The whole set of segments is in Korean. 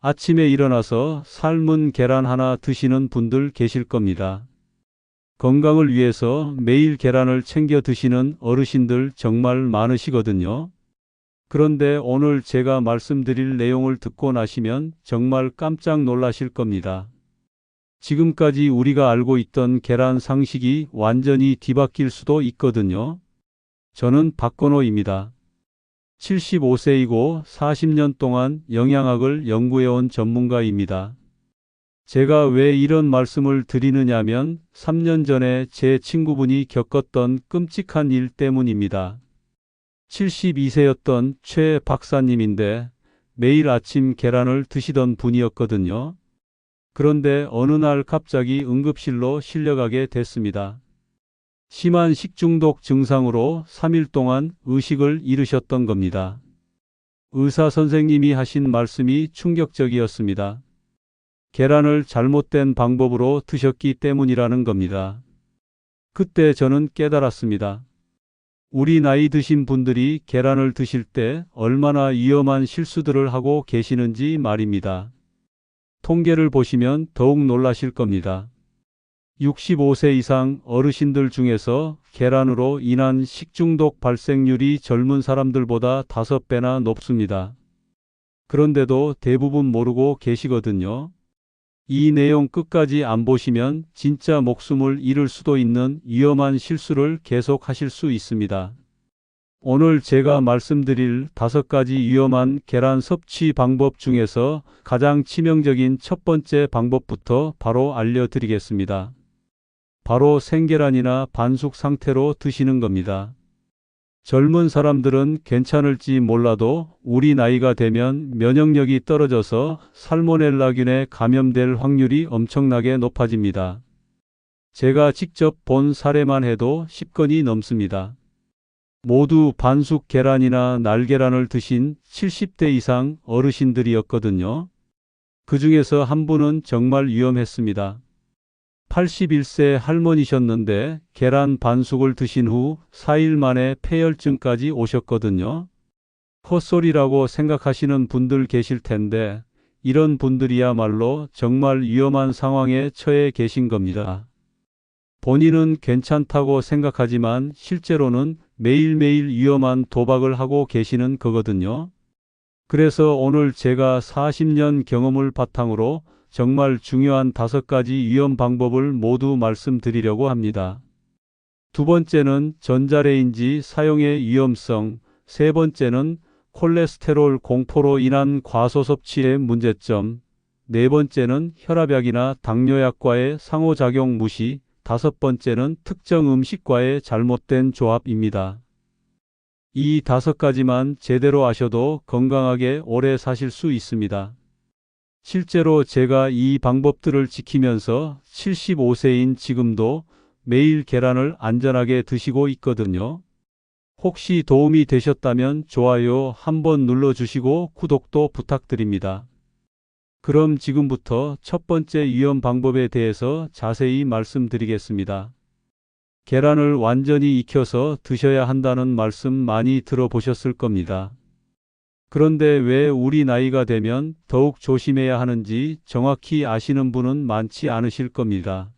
아침에 일어나서 삶은 계란 하나 드시는 분들 계실 겁니다. 건강을 위해서 매일 계란을 챙겨 드시는 어르신들 정말 많으시거든요. 그런데 오늘 제가 말씀드릴 내용을 듣고 나시면 정말 깜짝 놀라실 겁니다. 지금까지 우리가 알고 있던 계란 상식이 완전히 뒤바뀔 수도 있거든요. 저는 박건호입니다. 75세이고 40년 동안 영양학을 연구해온 전문가입니다. 제가 왜 이런 말씀을 드리느냐면 3년 전에 제 친구분이 겪었던 끔찍한 일 때문입니다. 72세였던 최 박사님인데 매일 아침 계란을 드시던 분이었거든요. 그런데 어느 날 갑자기 응급실로 실려가게 됐습니다. 심한 식중독 증상으로 3일 동안 의식을 잃으셨던 겁니다. 의사 선생님이 하신 말씀이 충격적이었습니다. 계란을 잘못된 방법으로 드셨기 때문이라는 겁니다. 그때 저는 깨달았습니다. 우리 나이 드신 분들이 계란을 드실 때 얼마나 위험한 실수들을 하고 계시는지 말입니다. 통계를 보시면 더욱 놀라실 겁니다. 65세 이상 어르신들 중에서 계란으로 인한 식중독 발생률이 젊은 사람들보다 5배나 높습니다. 그런데도 대부분 모르고 계시거든요. 이 내용 끝까지 안 보시면 진짜 목숨을 잃을 수도 있는 위험한 실수를 계속 하실 수 있습니다. 오늘 제가 말씀드릴 5가지 위험한 계란 섭취 방법 중에서 가장 치명적인 첫 번째 방법부터 바로 알려드리겠습니다. 바로 생계란이나 반숙 상태로 드시는 겁니다. 젊은 사람들은 괜찮을지 몰라도 우리 나이가 되면 면역력이 떨어져서 살모넬라균에 감염될 확률이 엄청나게 높아집니다. 제가 직접 본 사례만 해도 10건이 넘습니다. 모두 반숙 계란이나 날계란을 드신 70대 이상 어르신들이었거든요. 그 중에서 한 분은 정말 위험했습니다. 81세 할머니셨는데 계란 반숙을 드신 후 4일 만에 폐혈증까지 오셨거든요. 헛소리라고 생각하시는 분들 계실 텐데 이런 분들이야말로 정말 위험한 상황에 처해 계신 겁니다. 본인은 괜찮다고 생각하지만 실제로는 매일매일 위험한 도박을 하고 계시는 거거든요. 그래서 오늘 제가 40년 경험을 바탕으로 정말 중요한 5가지 위험 방법을 모두 말씀드리려고 합니다. 두 번째는 전자레인지 사용의 위험성, 세 번째는 콜레스테롤 공포로 인한 과소 섭취의 문제점, 네 번째는 혈압약이나 당뇨약과의 상호작용 무시, 5번째는 특정 음식과의 잘못된 조합입니다. 이 5가지만 제대로 아셔도 건강하게 오래 사실 수 있습니다. 실제로 제가 이 방법들을 지키면서 75세인 지금도 매일 계란을 안전하게 드시고 있거든요. 혹시 도움이 되셨다면 좋아요 한번 눌러주시고 구독도 부탁드립니다. 그럼 지금부터 첫 번째 위험 방법에 대해서 자세히 말씀드리겠습니다. 계란을 완전히 익혀서 드셔야 한다는 말씀 많이 들어보셨을 겁니다. 그런데 왜 우리 나이가 되면 더욱 조심해야 하는지 정확히 아시는 분은 많지 않으실 겁니다.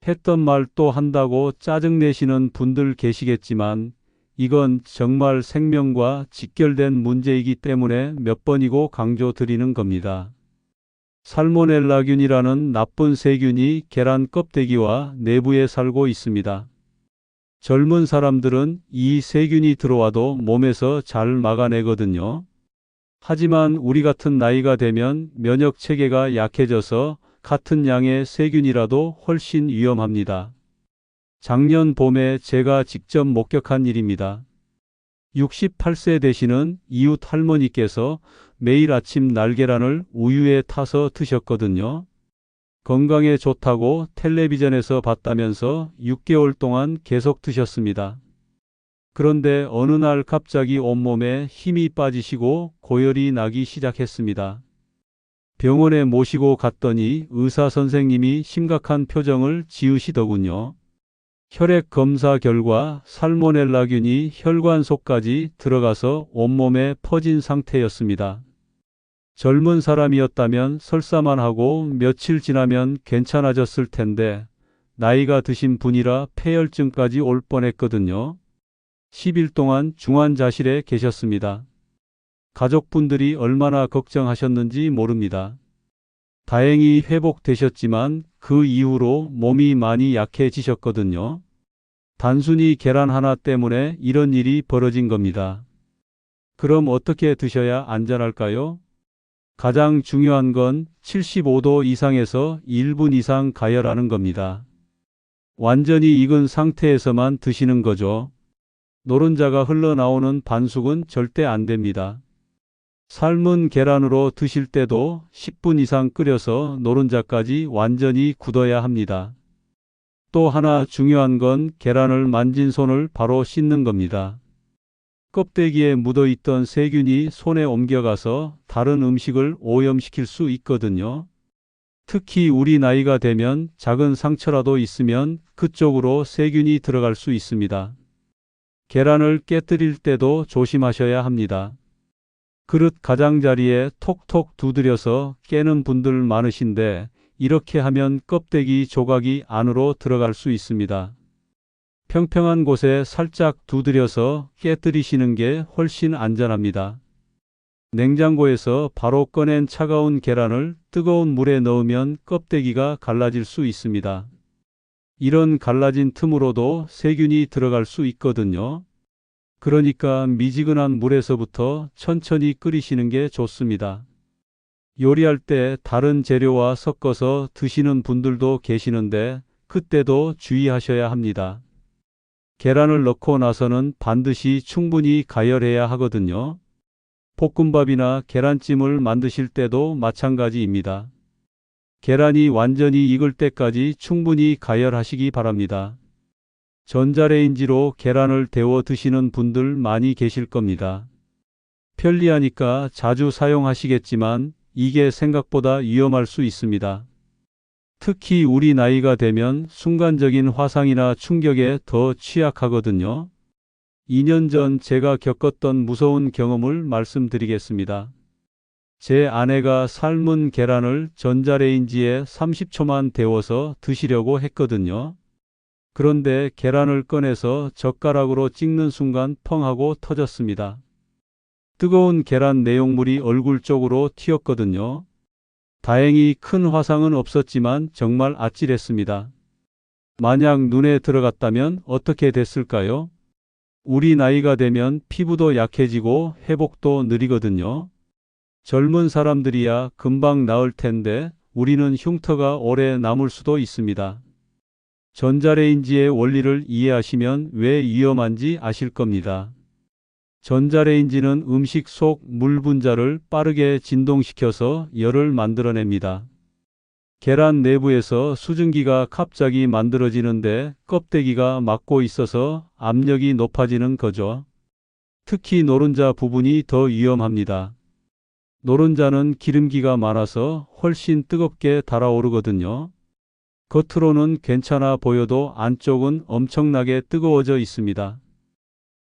했던 말 또 한다고 짜증내시는 분들 계시겠지만 이건 정말 생명과 직결된 문제이기 때문에 몇 번이고 강조드리는 겁니다. 살모넬라균이라는 나쁜 세균이 계란 껍데기와 내부에 살고 있습니다. 젊은 사람들은 이 세균이 들어와도 몸에서 잘 막아내거든요. 하지만 우리 같은 나이가 되면 면역 체계가 약해져서 같은 양의 세균이라도 훨씬 위험합니다. 작년 봄에 제가 직접 목격한 일입니다. 68세 되시는 이웃 할머니께서 매일 아침 날계란을 우유에 타서 드셨거든요. 건강에 좋다고 텔레비전에서 봤다면서 6개월 동안 계속 드셨습니다. 그런데 어느 날 갑자기 온몸에 힘이 빠지시고 고열이 나기 시작했습니다. 병원에 모시고 갔더니 의사 선생님이 심각한 표정을 지으시더군요. 혈액 검사 결과 살모넬라균이 혈관 속까지 들어가서 온몸에 퍼진 상태였습니다. 젊은 사람이었다면 설사만 하고 며칠 지나면 괜찮아졌을 텐데 나이가 드신 분이라 폐혈증까지 올 뻔했거든요. 10일 동안 중환자실에 계셨습니다. 가족분들이 얼마나 걱정하셨는지 모릅니다. 다행히 회복되셨지만 그 이후로 몸이 많이 약해지셨거든요. 단순히 계란 하나 때문에 이런 일이 벌어진 겁니다. 그럼 어떻게 드셔야 안전할까요? 가장 중요한 건 75도 이상에서 1분 이상 가열하는 겁니다. 완전히 익은 상태에서만 드시는 거죠. 노른자가 흘러나오는 반숙은 절대 안 됩니다. 삶은 계란으로 드실 때도 10분 이상 끓여서 노른자까지 완전히 굳어야 합니다. 또 하나 중요한 건 계란을 만진 손을 바로 씻는 겁니다. 껍데기에 묻어있던 세균이 손에 옮겨가서 다른 음식을 오염시킬 수 있거든요. 특히 우리 나이가 되면 작은 상처라도 있으면 그쪽으로 세균이 들어갈 수 있습니다. 계란을 깨뜨릴 때도 조심하셔야 합니다. 그릇 가장자리에 톡톡 두드려서 깨는 분들 많으신데 이렇게 하면 껍데기 조각이 안으로 들어갈 수 있습니다. 평평한 곳에 살짝 두드려서 깨뜨리시는 게 훨씬 안전합니다. 냉장고에서 바로 꺼낸 차가운 계란을 뜨거운 물에 넣으면 껍데기가 갈라질 수 있습니다. 이런 갈라진 틈으로도 세균이 들어갈 수 있거든요. 그러니까 미지근한 물에서부터 천천히 끓이시는 게 좋습니다. 요리할 때 다른 재료와 섞어서 드시는 분들도 계시는데 그때도 주의하셔야 합니다. 계란을 넣고 나서는 반드시 충분히 가열해야 하거든요. 볶음밥이나 계란찜을 만드실 때도 마찬가지입니다. 계란이 완전히 익을 때까지 충분히 가열하시기 바랍니다. 전자레인지로 계란을 데워 드시는 분들 많이 계실 겁니다. 편리하니까 자주 사용하시겠지만 이게 생각보다 위험할 수 있습니다. 특히 우리 나이가 되면 순간적인 화상이나 충격에 더 취약하거든요. 2년 전 제가 겪었던 무서운 경험을 말씀드리겠습니다. 제 아내가 삶은 계란을 전자레인지에 30초만 데워서 드시려고 했거든요. 그런데 계란을 꺼내서 젓가락으로 찍는 순간 펑 하고 터졌습니다. 뜨거운 계란 내용물이 얼굴 쪽으로 튀었거든요. 다행히 큰 화상은 없었지만 정말 아찔했습니다. 만약 눈에 들어갔다면 어떻게 됐을까요? 우리 나이가 되면 피부도 약해지고 회복도 느리거든요. 젊은 사람들이야 금방 나을 텐데 우리는 흉터가 오래 남을 수도 있습니다. 전자레인지의 원리를 이해하시면 왜 위험한지 아실 겁니다. 전자레인지는 음식 속 물 분자를 빠르게 진동시켜서 열을 만들어냅니다. 계란 내부에서 수증기가 갑자기 만들어지는데 껍데기가 막고 있어서 압력이 높아지는 거죠. 특히 노른자 부분이 더 위험합니다. 노른자는 기름기가 많아서 훨씬 뜨겁게 달아오르거든요. 겉으로는 괜찮아 보여도 안쪽은 엄청나게 뜨거워져 있습니다.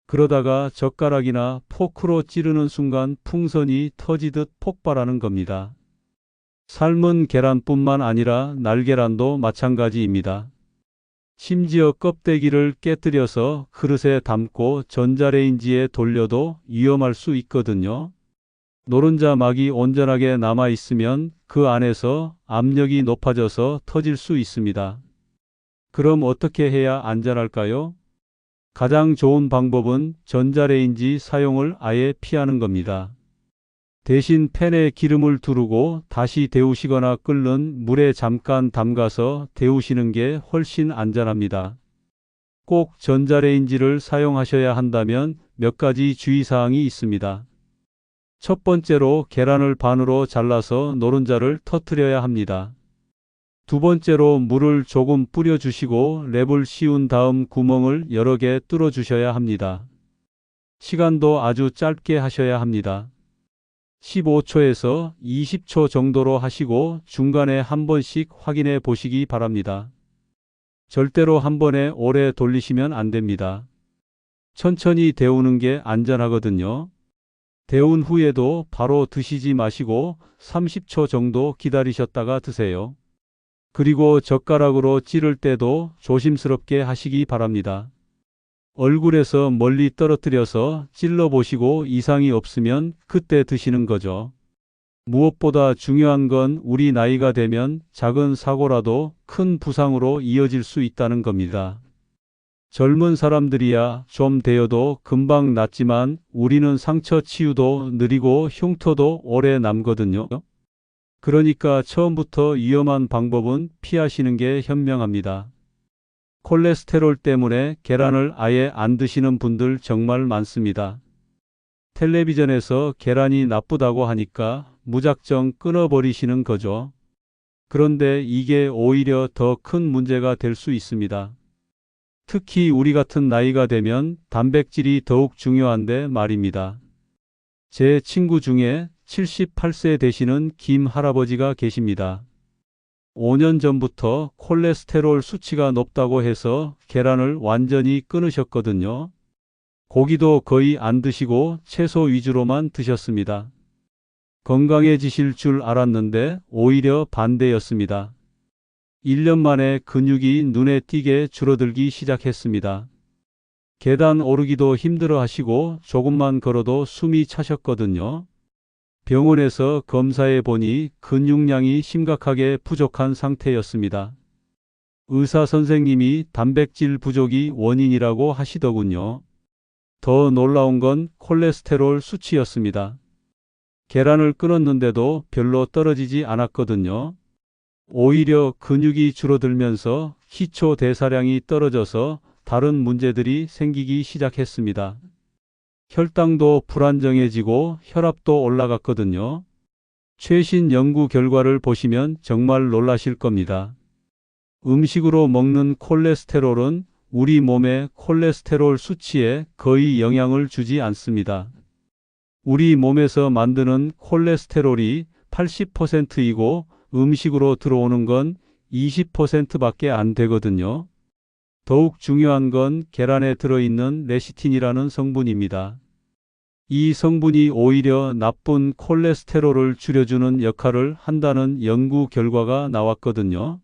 그러다가 젓가락이나 포크로 찌르는 순간 풍선이 터지듯 폭발하는 겁니다. 삶은 계란뿐만 아니라 날계란도 마찬가지입니다. 심지어 껍데기를 깨뜨려서 그릇에 담고 전자레인지에 돌려도 위험할 수 있거든요. 노른자 막이 온전하게 남아 있으면 그 안에서 압력이 높아져서 터질 수 있습니다. 그럼 어떻게 해야 안전할까요? 가장 좋은 방법은 전자레인지 사용을 아예 피하는 겁니다. 대신 팬에 기름을 두르고 다시 데우시거나 끓는 물에 잠깐 담가서 데우시는 게 훨씬 안전합니다. 꼭 전자레인지를 사용하셔야 한다면 몇 가지 주의사항이 있습니다. 첫 번째로 계란을 반으로 잘라서 노른자를 터뜨려야 합니다. 두 번째로 물을 조금 뿌려주시고 랩을 씌운 다음 구멍을 여러 개 뚫어주셔야 합니다. 시간도 아주 짧게 하셔야 합니다. 15초에서 20초 정도로 하시고 중간에 한 번씩 확인해 보시기 바랍니다. 절대로 한 번에 오래 돌리시면 안 됩니다. 천천히 데우는 게 안전하거든요. 데운 후에도 바로 드시지 마시고 30초 정도 기다리셨다가 드세요. 그리고 젓가락으로 찌를 때도 조심스럽게 하시기 바랍니다. 얼굴에서 멀리 떨어뜨려서 찔러 보시고 이상이 없으면 그때 드시는 거죠. 무엇보다 중요한 건 우리 나이가 되면 작은 사고라도 큰 부상으로 이어질 수 있다는 겁니다. 젊은 사람들이야 좀 데여도 금방 낫지만 우리는 상처 치유도 느리고 흉터도 오래 남거든요. 그러니까 처음부터 위험한 방법은 피하시는 게 현명합니다. 콜레스테롤 때문에 계란을 아예 안 드시는 분들 정말 많습니다. 텔레비전에서 계란이 나쁘다고 하니까 무작정 끊어버리시는 거죠. 그런데 이게 오히려 더 큰 문제가 될 수 있습니다. 특히 우리 같은 나이가 되면 단백질이 더욱 중요한데 말입니다. 제 친구 중에 78세 되시는 김 할아버지가 계십니다. 5년 전부터 콜레스테롤 수치가 높다고 해서 계란을 완전히 끊으셨거든요. 고기도 거의 안 드시고 채소 위주로만 드셨습니다. 건강해지실 줄 알았는데 오히려 반대였습니다. 1년 만에 근육이 눈에 띄게 줄어들기 시작했습니다. 계단 오르기도 힘들어 하시고 조금만 걸어도 숨이 차셨거든요. 병원에서 검사해 보니 근육량이 심각하게 부족한 상태였습니다. 의사 선생님이 단백질 부족이 원인이라고 하시더군요. 더 놀라운 건 콜레스테롤 수치였습니다. 계란을 끊었는데도 별로 떨어지지 않았거든요. 오히려 근육이 줄어들면서 기초 대사량이 떨어져서 다른 문제들이 생기기 시작했습니다. 혈당도 불안정해지고 혈압도 올라갔거든요. 최신 연구 결과를 보시면 정말 놀라실 겁니다. 음식으로 먹는 콜레스테롤은 우리 몸의 콜레스테롤 수치에 거의 영향을 주지 않습니다. 우리 몸에서 만드는 콜레스테롤이 80%이고 음식으로 들어오는 건 20%밖에 안 되거든요. 더욱 중요한 건 계란에 들어있는 레시틴이라는 성분입니다. 이 성분이 오히려 나쁜 콜레스테롤을 줄여주는 역할을 한다는 연구 결과가 나왔거든요.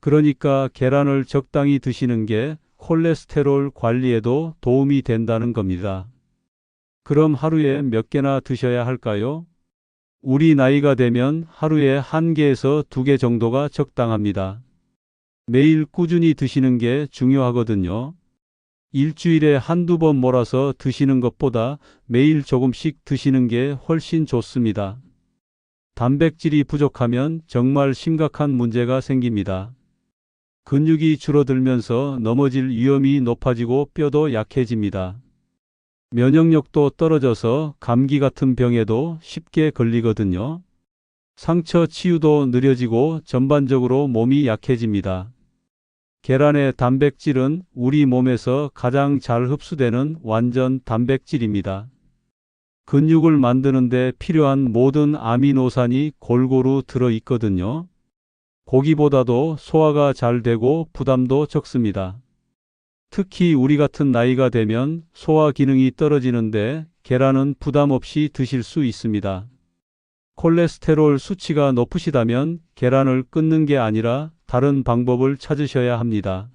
그러니까 계란을 적당히 드시는 게 콜레스테롤 관리에도 도움이 된다는 겁니다. 그럼 하루에 몇 개나 드셔야 할까요? 우리 나이가 되면 하루에 1개에서 2개 정도가 적당합니다. 매일 꾸준히 드시는 게 중요하거든요. 일주일에 한두 번 몰아서 드시는 것보다 매일 조금씩 드시는 게 훨씬 좋습니다. 단백질이 부족하면 정말 심각한 문제가 생깁니다. 근육이 줄어들면서 넘어질 위험이 높아지고 뼈도 약해집니다. 면역력도 떨어져서 감기 같은 병에도 쉽게 걸리거든요. 상처 치유도 느려지고 전반적으로 몸이 약해집니다. 계란의 단백질은 우리 몸에서 가장 잘 흡수되는 완전 단백질입니다. 근육을 만드는 데 필요한 모든 아미노산이 골고루 들어 있거든요. 고기보다도 소화가 잘 되고 부담도 적습니다. 특히 우리 같은 나이가 되면 소화 기능이 떨어지는데 계란은 부담 없이 드실 수 있습니다. 콜레스테롤 수치가 높으시다면 계란을 끊는 게 아니라 다른 방법을 찾으셔야 합니다.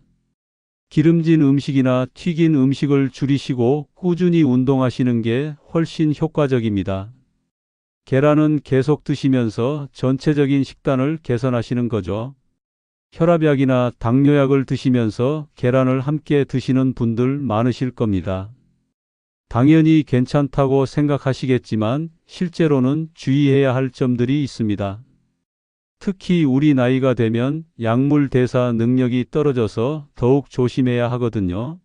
기름진 음식이나 튀긴 음식을 줄이시고 꾸준히 운동하시는 게 훨씬 효과적입니다. 계란은 계속 드시면서 전체적인 식단을 개선하시는 거죠. 혈압약이나 당뇨약을 드시면서 계란을 함께 드시는 분들 많으실 겁니다. 당연히 괜찮다고 생각하시겠지만 실제로는 주의해야 할 점들이 있습니다. 특히 우리 나이가 되면 약물 대사 능력이 떨어져서 더욱 조심해야 하거든요.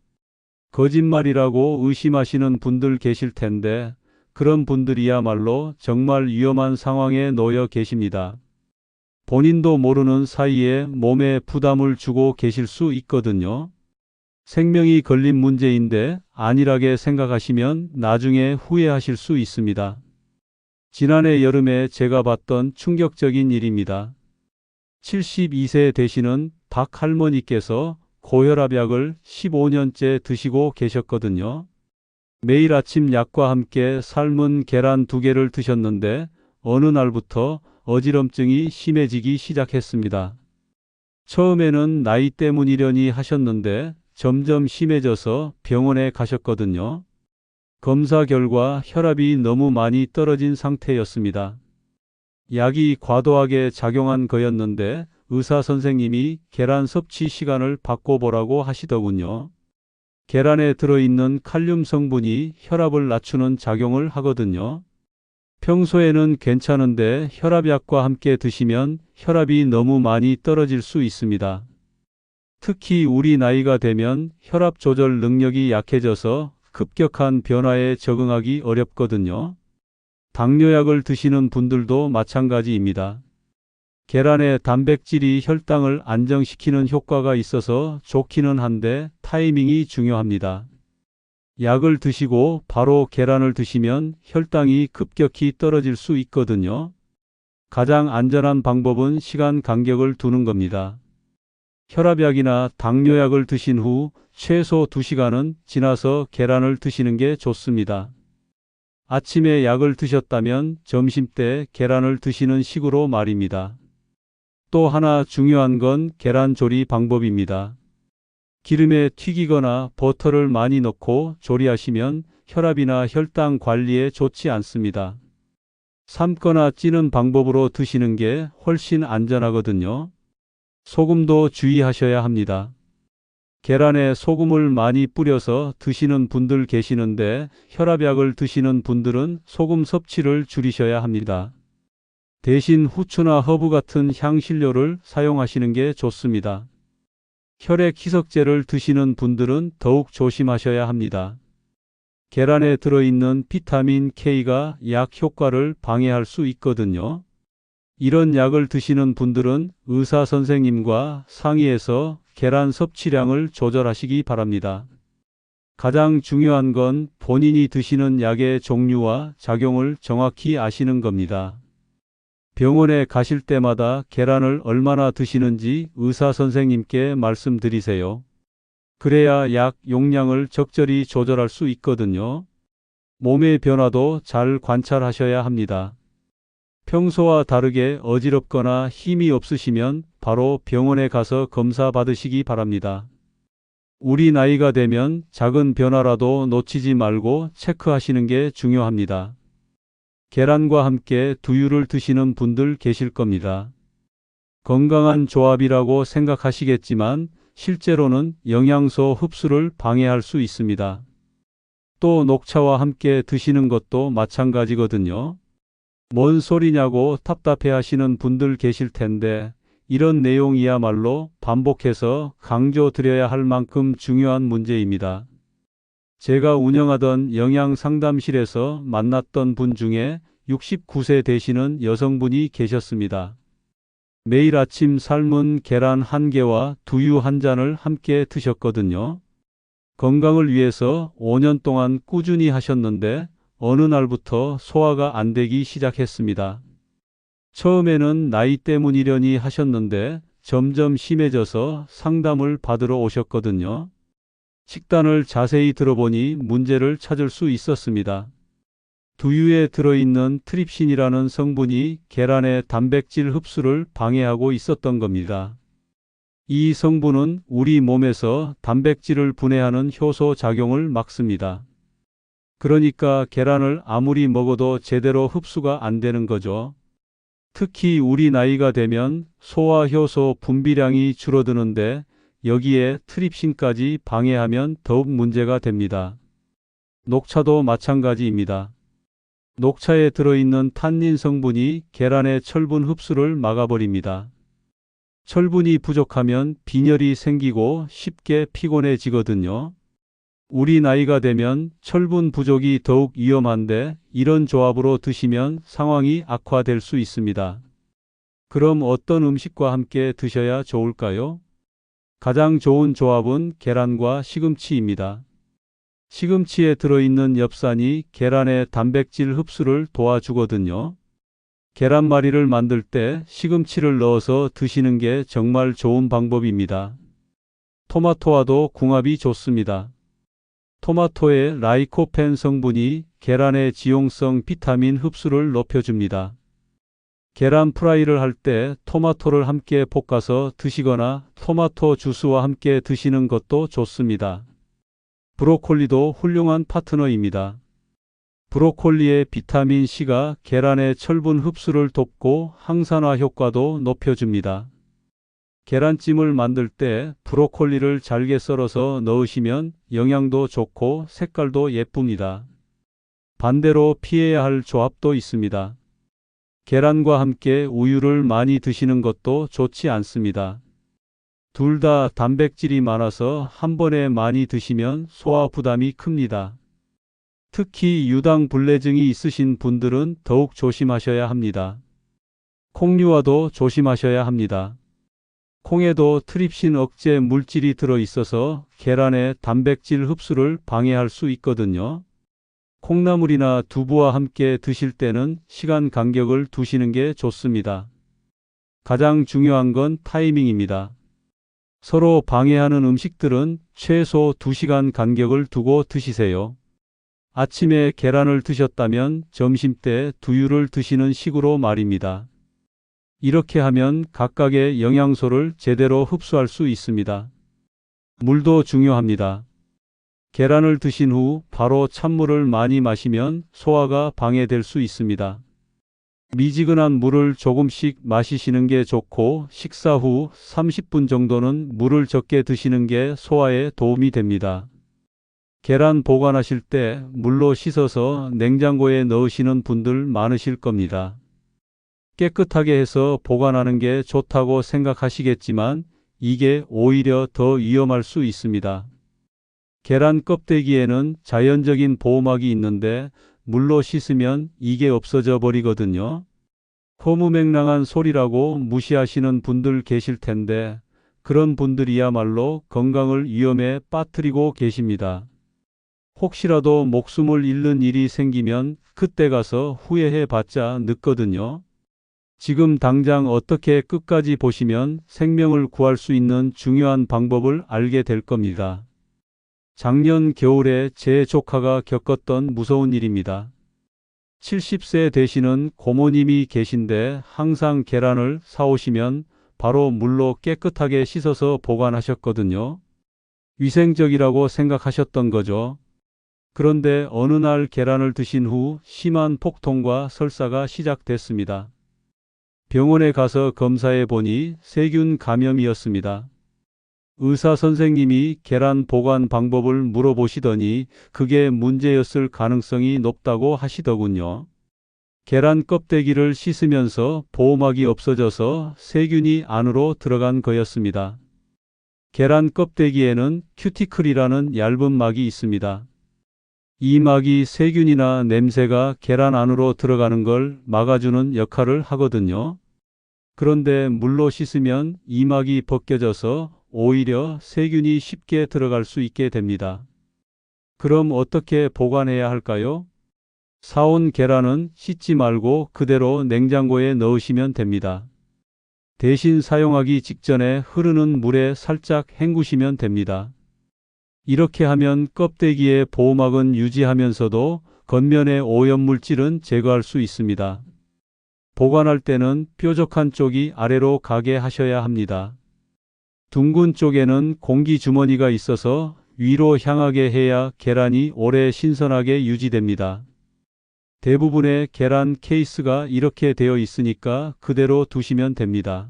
거짓말이라고 의심하시는 분들 계실 텐데 그런 분들이야말로 정말 위험한 상황에 놓여 계십니다. 본인도 모르는 사이에 몸에 부담을 주고 계실 수 있거든요. 생명이 걸린 문제인데 안일하게 생각하시면 나중에 후회하실 수 있습니다. 지난해 여름에 제가 봤던 충격적인 일입니다. 72세 되시는 박 할머니께서 고혈압약을 15년째 드시고 계셨거든요. 매일 아침 약과 함께 삶은 계란 2개를 드셨는데 어느 날부터 어지럼증이 심해지기 시작했습니다. 처음에는 나이 때문이려니 하셨는데 점점 심해져서 병원에 가셨거든요. 검사 결과 혈압이 너무 많이 떨어진 상태였습니다. 약이 과도하게 작용한 거였는데 의사 선생님이 계란 섭취 시간을 바꿔보라고 하시더군요. 계란에 들어있는 칼륨 성분이 혈압을 낮추는 작용을 하거든요. 평소에는 괜찮은데 혈압약과 함께 드시면 혈압이 너무 많이 떨어질 수 있습니다. 특히 우리 나이가 되면 혈압 조절 능력이 약해져서 급격한 변화에 적응하기 어렵거든요. 당뇨약을 드시는 분들도 마찬가지입니다. 계란의 단백질이 혈당을 안정시키는 효과가 있어서 좋기는 한데 타이밍이 중요합니다. 약을 드시고 바로 계란을 드시면 혈당이 급격히 떨어질 수 있거든요. 가장 안전한 방법은 시간 간격을 두는 겁니다. 혈압약이나 당뇨약을 드신 후 최소 2시간은 지나서 계란을 드시는 게 좋습니다. 아침에 약을 드셨다면 점심때 계란을 드시는 식으로 말입니다. 또 하나 중요한 건 계란 조리 방법입니다. 기름에 튀기거나 버터를 많이 넣고 조리하시면 혈압이나 혈당 관리에 좋지 않습니다. 삶거나 찌는 방법으로 드시는 게 훨씬 안전하거든요. 소금도 주의하셔야 합니다. 계란에 소금을 많이 뿌려서 드시는 분들 계시는데 혈압약을 드시는 분들은 소금 섭취를 줄이셔야 합니다. 대신 후추나 허브 같은 향신료를 사용하시는 게 좋습니다. 혈액 희석제를 드시는 분들은 더욱 조심하셔야 합니다. 계란에 들어있는 비타민 K가 약 효과를 방해할 수 있거든요. 이런 약을 드시는 분들은 의사 선생님과 상의해서 계란 섭취량을 조절하시기 바랍니다. 가장 중요한 건 본인이 드시는 약의 종류와 작용을 정확히 아시는 겁니다. 병원에 가실 때마다 계란을 얼마나 드시는지 의사 선생님께 말씀드리세요. 그래야 약 용량을 적절히 조절할 수 있거든요. 몸의 변화도 잘 관찰하셔야 합니다. 평소와 다르게 어지럽거나 힘이 없으시면 바로 병원에 가서 검사 받으시기 바랍니다. 우리 나이가 되면 작은 변화라도 놓치지 말고 체크하시는 게 중요합니다. 계란과 함께 두유를 드시는 분들 계실 겁니다. 건강한 조합이라고 생각하시겠지만 실제로는 영양소 흡수를 방해할 수 있습니다. 또 녹차와 함께 드시는 것도 마찬가지거든요. 뭔 소리냐고 답답해 하시는 분들 계실 텐데 이런 내용이야말로 반복해서 강조드려야 할 만큼 중요한 문제입니다. 제가 운영하던 영양상담실에서 만났던 분 중에 69세 되시는 여성분이 계셨습니다. 매일 아침 삶은 계란 1개와 두유 1잔을 함께 드셨거든요. 건강을 위해서 5년 동안 꾸준히 하셨는데 어느 날부터 소화가 안 되기 시작했습니다. 처음에는 나이 때문이려니 하셨는데 점점 심해져서 상담을 받으러 오셨거든요. 식단을 자세히 들어보니 문제를 찾을 수 있었습니다. 두유에 들어있는 트립신이라는 성분이 계란의 단백질 흡수를 방해하고 있었던 겁니다. 이 성분은 우리 몸에서 단백질을 분해하는 효소 작용을 막습니다. 그러니까 계란을 아무리 먹어도 제대로 흡수가 안 되는 거죠. 특히 우리 나이가 되면 소화효소 분비량이 줄어드는데 여기에 트립신까지 방해하면 더욱 문제가 됩니다. 녹차도 마찬가지입니다. 녹차에 들어있는 탄닌 성분이 계란의 철분 흡수를 막아버립니다. 철분이 부족하면 빈혈이 생기고 쉽게 피곤해지거든요. 우리 나이가 되면 철분 부족이 더욱 위험한데 이런 조합으로 드시면 상황이 악화될 수 있습니다. 그럼 어떤 음식과 함께 드셔야 좋을까요? 가장 좋은 조합은 계란과 시금치입니다. 시금치에 들어있는 엽산이 계란의 단백질 흡수를 도와주거든요. 계란말이를 만들 때 시금치를 넣어서 드시는 게 정말 좋은 방법입니다. 토마토와도 궁합이 좋습니다. 토마토의 라이코펜 성분이 계란의 지용성 비타민 흡수를 높여줍니다. 계란 프라이를 할 때 토마토를 함께 볶아서 드시거나 토마토 주스와 함께 드시는 것도 좋습니다. 브로콜리도 훌륭한 파트너입니다. 브로콜리의 비타민 C가 계란의 철분 흡수를 돕고 항산화 효과도 높여줍니다. 계란찜을 만들 때 브로콜리를 잘게 썰어서 넣으시면 영양도 좋고 색깔도 예쁩니다. 반대로 피해야 할 조합도 있습니다. 계란과 함께 우유를 많이 드시는 것도 좋지 않습니다. 둘 다 단백질이 많아서 한 번에 많이 드시면 소화 부담이 큽니다. 특히 유당불내증이 있으신 분들은 더욱 조심하셔야 합니다. 콩류와도 조심하셔야 합니다. 콩에도 트립신 억제 물질이 들어있어서 계란의 단백질 흡수를 방해할 수 있거든요. 콩나물이나 두부와 함께 드실 때는 시간 간격을 두시는 게 좋습니다. 가장 중요한 건 타이밍입니다. 서로 방해하는 음식들은 최소 2시간 간격을 두고 드시세요. 아침에 계란을 드셨다면 점심때 두유를 드시는 식으로 말입니다. 이렇게 하면 각각의 영양소를 제대로 흡수할 수 있습니다. 물도 중요합니다. 계란을 드신 후 바로 찬물을 많이 마시면 소화가 방해될 수 있습니다. 미지근한 물을 조금씩 마시시는 게 좋고 식사 후 30분 정도는 물을 적게 드시는 게 소화에 도움이 됩니다. 계란 보관하실 때 물로 씻어서 냉장고에 넣으시는 분들 많으실 겁니다. 깨끗하게 해서 보관하는 게 좋다고 생각하시겠지만 이게 오히려 더 위험할 수 있습니다. 계란 껍데기에는 자연적인 보호막이 있는데 물로 씻으면 이게 없어져 버리거든요. 허무맹랑한 소리라고 무시하시는 분들 계실 텐데 그런 분들이야말로 건강을 위험에 빠뜨리고 계십니다. 혹시라도 목숨을 잃는 일이 생기면 그때 가서 후회해 봤자 늦거든요. 지금 당장 어떻게 끝까지 보시면 생명을 구할 수 있는 중요한 방법을 알게 될 겁니다. 작년 겨울에 제 조카가 겪었던 무서운 일입니다. 70세 되시는 고모님이 계신데 항상 계란을 사오시면 바로 물로 깨끗하게 씻어서 보관하셨거든요. 위생적이라고 생각하셨던 거죠. 그런데 어느 날 계란을 드신 후 심한 폭통과 설사가 시작됐습니다. 병원에 가서 검사해 보니 세균 감염이었습니다. 의사 선생님이 계란 보관 방법을 물어보시더니 그게 문제였을 가능성이 높다고 하시더군요. 계란 껍데기를 씻으면서 보호막이 없어져서 세균이 안으로 들어간 거였습니다. 계란 껍데기에는 큐티클이라는 얇은 막이 있습니다. 이 막이 세균이나 냄새가 계란 안으로 들어가는 걸 막아주는 역할을 하거든요. 그런데 물로 씻으면 이 막이 벗겨져서 오히려 세균이 쉽게 들어갈 수 있게 됩니다. 그럼 어떻게 보관해야 할까요? 사온 계란은 씻지 말고 그대로 냉장고에 넣으시면 됩니다. 대신 사용하기 직전에 흐르는 물에 살짝 헹구시면 됩니다. 이렇게 하면 껍데기의 보호막은 유지하면서도 겉면의 오염물질은 제거할 수 있습니다. 보관할 때는 뾰족한 쪽이 아래로 가게 하셔야 합니다. 둥근 쪽에는 공기 주머니가 있어서 위로 향하게 해야 계란이 오래 신선하게 유지됩니다. 대부분의 계란 케이스가 이렇게 되어 있으니까 그대로 두시면 됩니다.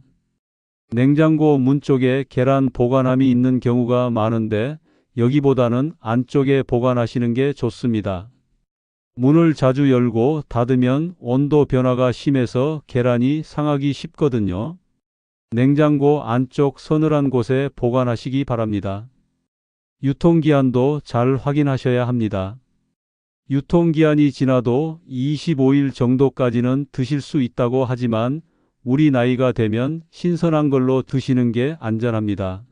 냉장고 문 쪽에 계란 보관함이 있는 경우가 많은데 여기보다는 안쪽에 보관하시는 게 좋습니다. 문을 자주 열고 닫으면 온도 변화가 심해서 계란이 상하기 쉽거든요. 냉장고 안쪽 서늘한 곳에 보관하시기 바랍니다. 유통기한도 잘 확인하셔야 합니다. 유통기한이 지나도 25일 정도까지는 드실 수 있다고 하지만 우리 나이가 되면 신선한 걸로 드시는 게 안전합니다.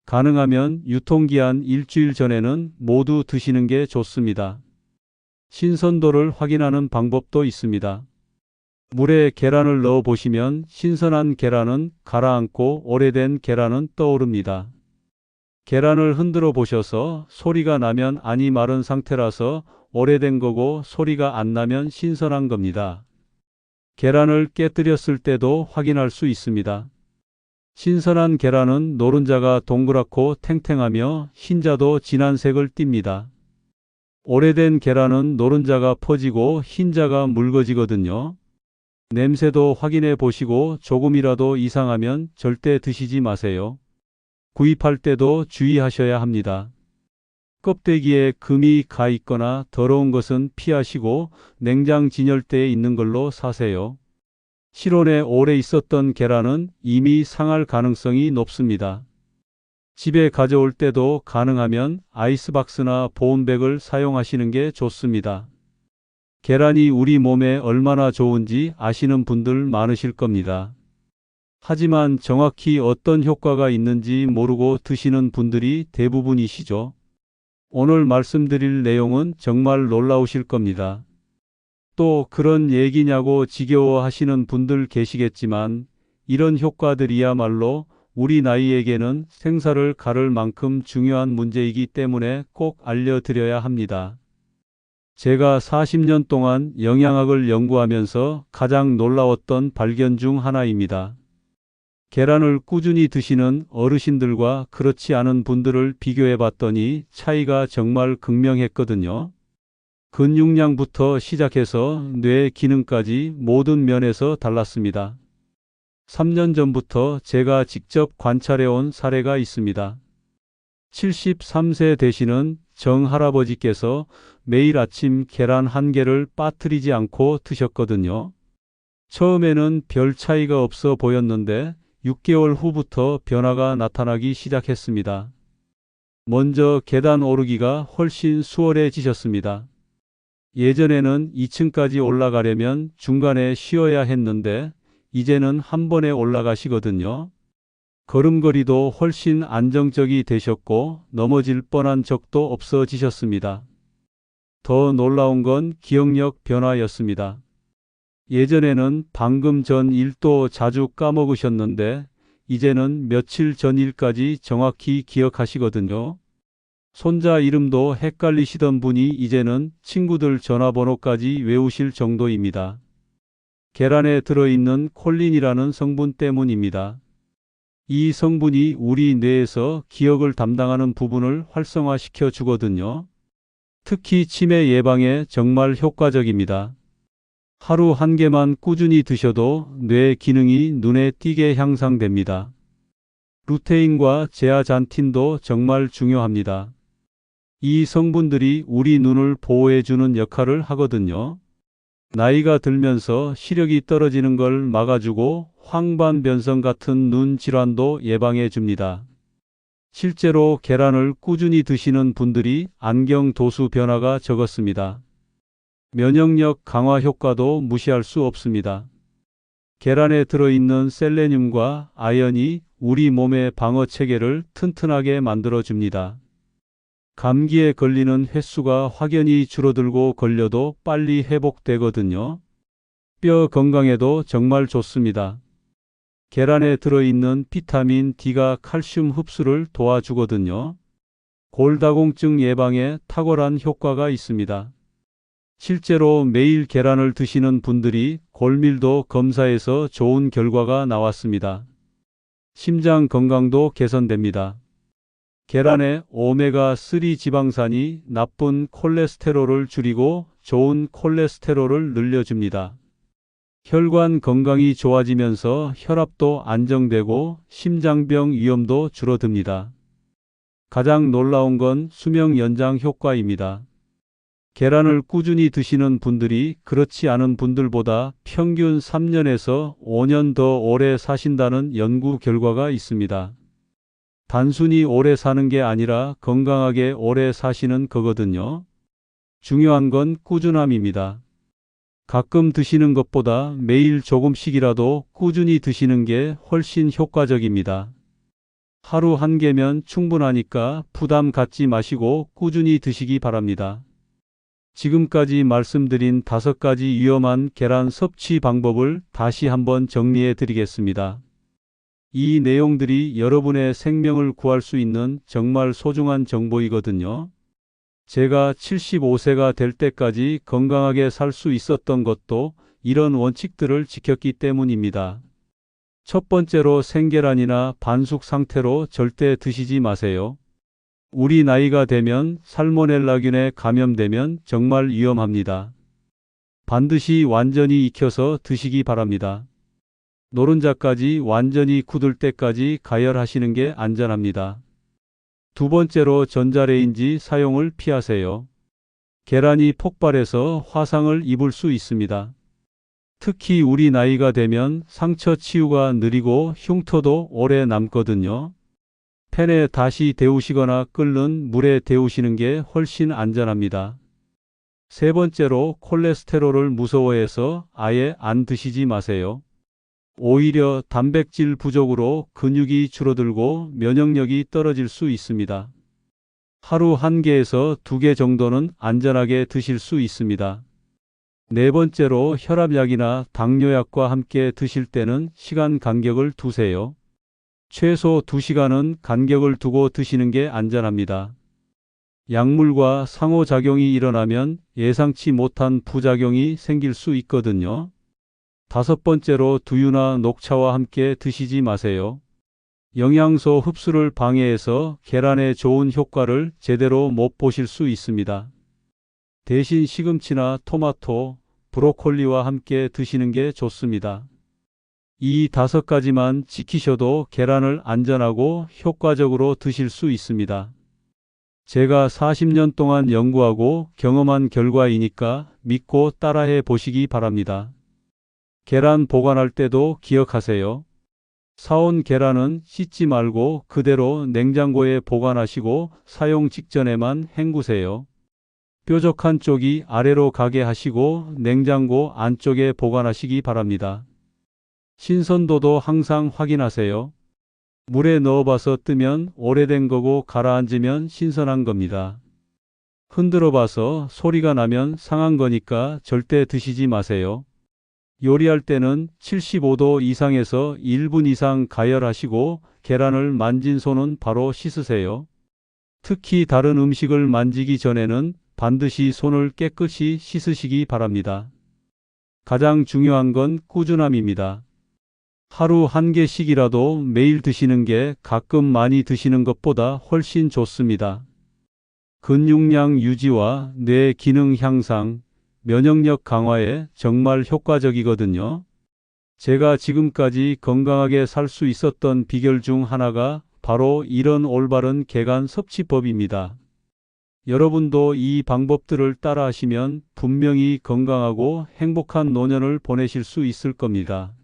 가능하면 유통기한 일주일 전에는 모두 드시는 게 좋습니다. 신선도를 확인하는 방법도 있습니다. 물에 계란을 넣어 보시면 신선한 계란은 가라앉고 오래된 계란은 떠오릅니다. 계란을 흔들어 보셔서 소리가 나면 안이 마른 상태라서 오래된 거고 소리가 안 나면 신선한 겁니다. 계란을 깨뜨렸을 때도 확인할 수 있습니다. 신선한 계란은 노른자가 동그랗고 탱탱하며 흰자도 진한 색을 띱니다. 오래된 계란은 노른자가 퍼지고 흰자가 묽어지거든요. 냄새도 확인해 보시고 조금이라도 이상하면 절대 드시지 마세요. 구입할 때도 주의하셔야 합니다. 껍데기에 금이 가 있거나 더러운 것은 피하시고 냉장 진열대에 있는 걸로 사세요. 실온에 오래 있었던 계란은 이미 상할 가능성이 높습니다. 집에 가져올 때도 가능하면 아이스박스나 보온백을 사용하시는 게 좋습니다. 계란이 우리 몸에 얼마나 좋은지 아시는 분들 많으실 겁니다. 하지만 정확히 어떤 효과가 있는지 모르고 드시는 분들이 대부분이시죠. 오늘 말씀드릴 내용은 정말 놀라우실 겁니다. 또 그런 얘기냐고 지겨워 하시는 분들 계시겠지만 이런 효과들이야말로 우리 나이에게는 생사를 가를 만큼 중요한 문제이기 때문에 꼭 알려드려야 합니다. 제가 40년 동안 영양학을 연구하면서 가장 놀라웠던 발견 중 하나입니다. 계란을 꾸준히 드시는 어르신들과 그렇지 않은 분들을 비교해 봤더니 차이가 정말 극명했거든요. 근육량부터 시작해서 뇌 기능까지 모든 면에서 달랐습니다. 3년 전부터 제가 직접 관찰해 온 사례가 있습니다. 73세 되시는 정 할아버지께서 매일 아침 계란 한 개를 빠뜨리지 않고 드셨거든요. 처음에는 별 차이가 없어 보였는데 6개월 후부터 변화가 나타나기 시작했습니다. 먼저 계단 오르기가 훨씬 수월해지셨습니다. 예전에는 2층까지 올라가려면 중간에 쉬어야 했는데 이제는 한 번에 올라가시거든요. 걸음걸이도 훨씬 안정적이 되셨고 넘어질 뻔한 적도 없어지셨습니다. 더 놀라운 건 기억력 변화였습니다. 예전에는 방금 전 일도 자주 까먹으셨는데 이제는 며칠 전 일까지 정확히 기억하시거든요. 손자 이름도 헷갈리시던 분이 이제는 친구들 전화번호까지 외우실 정도입니다. 계란에 들어있는 콜린이라는 성분 때문입니다. 이 성분이 우리 뇌에서 기억을 담당하는 부분을 활성화시켜 주거든요. 특히 치매 예방에 정말 효과적입니다. 하루 한 개만 꾸준히 드셔도 뇌 기능이 눈에 띄게 향상됩니다. 루테인과 제아잔틴도 정말 중요합니다. 이 성분들이 우리 눈을 보호해주는 역할을 하거든요. 나이가 들면서 시력이 떨어지는 걸 막아주고 황반변성 같은 눈 질환도 예방해 줍니다. 실제로 계란을 꾸준히 드시는 분들이 안경 도수 변화가 적었습니다. 면역력 강화 효과도 무시할 수 없습니다. 계란에 들어있는 셀레늄과 아연이 우리 몸의 방어 체계를 튼튼하게 만들어 줍니다. 감기에 걸리는 횟수가 확연히 줄어들고 걸려도 빨리 회복되거든요. 뼈 건강에도 정말 좋습니다. 계란에 들어있는 비타민 D가 칼슘 흡수를 도와주거든요. 골다공증 예방에 탁월한 효과가 있습니다. 실제로 매일 계란을 드시는 분들이 골밀도 검사에서 좋은 결과가 나왔습니다. 심장 건강도 개선됩니다. 계란의 오메가3 지방산이 나쁜 콜레스테롤을 줄이고 좋은 콜레스테롤을 늘려줍니다. 혈관 건강이 좋아지면서 혈압도 안정되고 심장병 위험도 줄어듭니다. 가장 놀라운 건 수명 연장 효과입니다. 계란을 꾸준히 드시는 분들이 그렇지 않은 분들보다 평균 3년에서 5년 더 오래 사신다는 연구 결과가 있습니다. 단순히 오래 사는 게 아니라 건강하게 오래 사시는 거거든요. 중요한 건 꾸준함입니다. 가끔 드시는 것보다 매일 조금씩이라도 꾸준히 드시는 게 훨씬 효과적입니다. 하루 한 개면 충분하니까 부담 갖지 마시고 꾸준히 드시기 바랍니다. 지금까지 말씀드린 5가지 위험한 계란 섭취 방법을 다시 한번 정리해 드리겠습니다. 이 내용들이 여러분의 생명을 구할 수 있는 정말 소중한 정보이거든요. 제가 75세가 될 때까지 건강하게 살 수 있었던 것도 이런 원칙들을 지켰기 때문입니다. 첫 번째로 생계란이나 반숙 상태로 절대 드시지 마세요. 우리 나이가 되면 살모넬라균에 감염되면 정말 위험합니다. 반드시 완전히 익혀서 드시기 바랍니다. 노른자까지 완전히 굳을 때까지 가열하시는 게 안전합니다. 두 번째로 전자레인지 사용을 피하세요. 계란이 폭발해서 화상을 입을 수 있습니다. 특히 우리 나이가 되면 상처 치유가 느리고 흉터도 오래 남거든요. 팬에 다시 데우시거나 끓는 물에 데우시는 게 훨씬 안전합니다. 세 번째로 콜레스테롤을 무서워해서 아예 안 드시지 마세요. 오히려 단백질 부족으로 근육이 줄어들고 면역력이 떨어질 수 있습니다. 하루 1개에서 2개 정도는 안전하게 드실 수 있습니다. 네 번째로 혈압약이나 당뇨약과 함께 드실 때는 시간 간격을 두세요. 최소 2시간은 간격을 두고 드시는 게 안전합니다. 약물과 상호작용이 일어나면 예상치 못한 부작용이 생길 수 있거든요. 다섯 번째로 두유나 녹차와 함께 드시지 마세요. 영양소 흡수를 방해해서 계란의 좋은 효과를 제대로 못 보실 수 있습니다. 대신 시금치나 토마토, 브로콜리와 함께 드시는 게 좋습니다. 이 5가지만 지키셔도 계란을 안전하고 효과적으로 드실 수 있습니다. 제가 40년 동안 연구하고 경험한 결과이니까 믿고 따라해 보시기 바랍니다. 계란 보관할 때도 기억하세요. 사온 계란은 씻지 말고 그대로 냉장고에 보관하시고 사용 직전에만 헹구세요. 뾰족한 쪽이 아래로 가게 하시고 냉장고 안쪽에 보관하시기 바랍니다. 신선도도 항상 확인하세요. 물에 넣어봐서 뜨면 오래된 거고 가라앉으면 신선한 겁니다. 흔들어 봐서 소리가 나면 상한 거니까 절대 드시지 마세요. 요리할 때는 75도 이상에서 1분 이상 가열하시고 계란을 만진 손은 바로 씻으세요. 특히 다른 음식을 만지기 전에는 반드시 손을 깨끗이 씻으시기 바랍니다. 가장 중요한 건 꾸준함입니다. 하루 1개씩이라도 매일 드시는 게 가끔 많이 드시는 것보다 훨씬 좋습니다. 근육량 유지와 뇌 기능 향상, 면역력 강화에 정말 효과적이거든요. 제가 지금까지 건강하게 살 수 있었던 비결 중 하나가 바로 이런 올바른 계란 섭취법입니다. 여러분도 이 방법들을 따라 하시면 분명히 건강하고 행복한 노년을 보내실 수 있을 겁니다.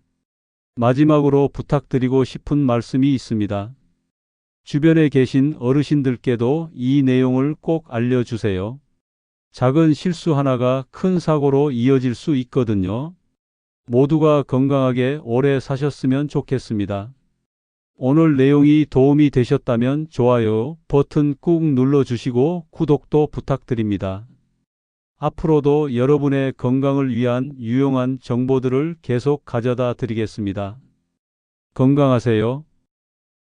마지막으로 부탁드리고 싶은 말씀이 있습니다. 주변에 계신 어르신들께도 이 내용을 꼭 알려주세요. 작은 실수 하나가 큰 사고로 이어질 수 있거든요. 모두가 건강하게 오래 사셨으면 좋겠습니다. 오늘 내용이 도움이 되셨다면 좋아요 버튼 꾹 눌러주시고 구독도 부탁드립니다. 앞으로도 여러분의 건강을 위한 유용한 정보들을 계속 가져다 드리겠습니다. 건강하세요.